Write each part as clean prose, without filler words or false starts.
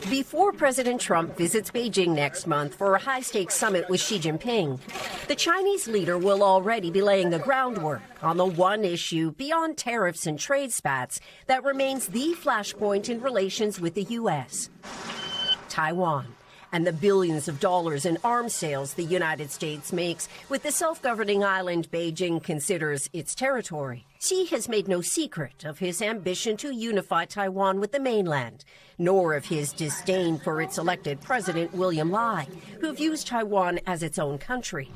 Before President Trump visits Beijing next month for a high-stakes summit with Xi Jinping, the Chinese leader will already be laying the groundwork on the one issue beyond tariffs and trade spats that remains the flashpoint in relations with the U.S. Taiwan, and the billions of dollars in arms sales the United States makes with the self-governing island Beijing considers its territory. Xi has made no secret of his ambition to unify Taiwan with the mainland, nor of his disdain for its elected president, William Lai, who views Taiwan as its own country.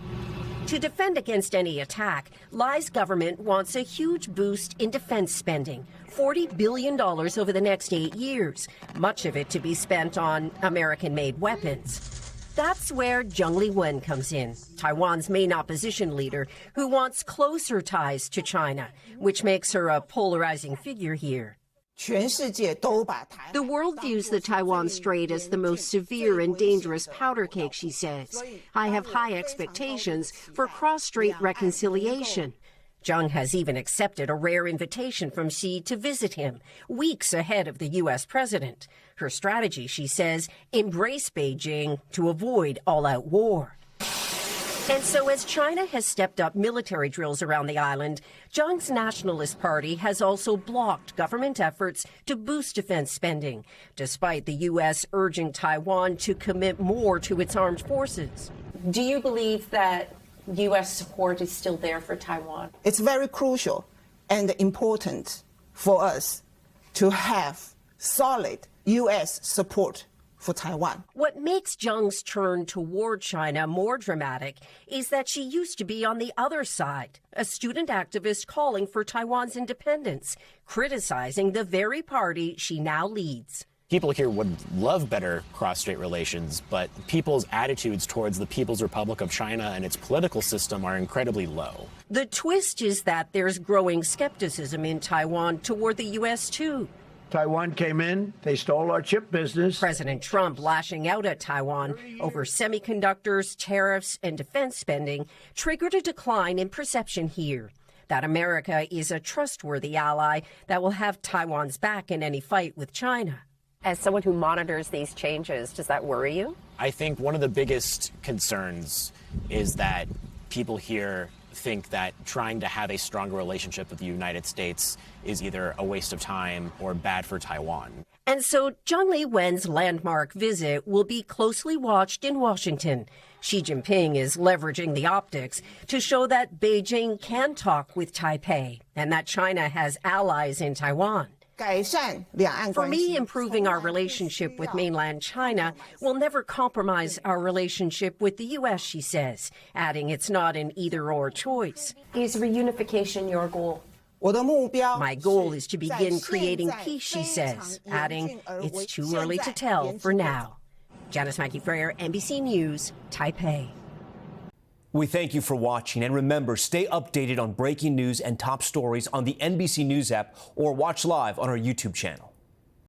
To defend against any attack, Lai's government wants a huge boost in defense spending, $40 billion over the next 8 years, much of it to be spent on American-made weapons. That's where Cheng Li-wun comes in, Taiwan's main opposition leader, who wants closer ties to China, which makes her a polarizing figure here. The world views the Taiwan Strait as the most severe and dangerous powder keg, she says. I have high expectations for cross-strait reconciliation. Zhang has even accepted a rare invitation from Xi to visit him, weeks ahead of the U.S. president. Her strategy, she says, embrace Beijing to avoid all-out war. And so as China has stepped up military drills around the island, Zhang's Nationalist Party has also blocked government efforts to boost defense spending, despite the U.S. urging Taiwan to commit more to its armed forces. Do you believe that U.S. support is still there for Taiwan? It's very crucial and important for us to have solid U.S. support for Taiwan. What makes Zhang's turn toward China more dramatic is that she used to be on the other side, a student activist calling for Taiwan's independence, criticizing the very party she now leads. People here would love better cross-strait relations, but people's attitudes towards the People's Republic of China and its political system are incredibly low. The twist is that there's growing skepticism in Taiwan toward the U.S., too. Taiwan came in, they stole our chip business. President Trump lashing out at Taiwan over semiconductors, tariffs, and defense spending triggered a decline in perception here that America is a trustworthy ally that will have Taiwan's back in any fight with China. As someone who monitors these changes, does that worry you? I think one of the biggest concerns is that people here think that trying to have a stronger relationship with the United States is either a waste of time or bad for Taiwan. And so Cheng Li-wun's landmark visit will be closely watched in Washington. Xi Jinping is leveraging the optics to show that Beijing can talk with Taipei and that China has allies in Taiwan. For me, improving our relationship with mainland China will never compromise our relationship with the U.S., she says, adding it's not an either-or choice. Is reunification your goal? My goal is to begin creating peace, she says, adding it's too early to tell for now. Janis, Mackey, Frayer, NBC News, Taipei. We thank you for watching, and remember, stay updated on breaking news and top stories on the NBC News app or watch live on our YouTube channel.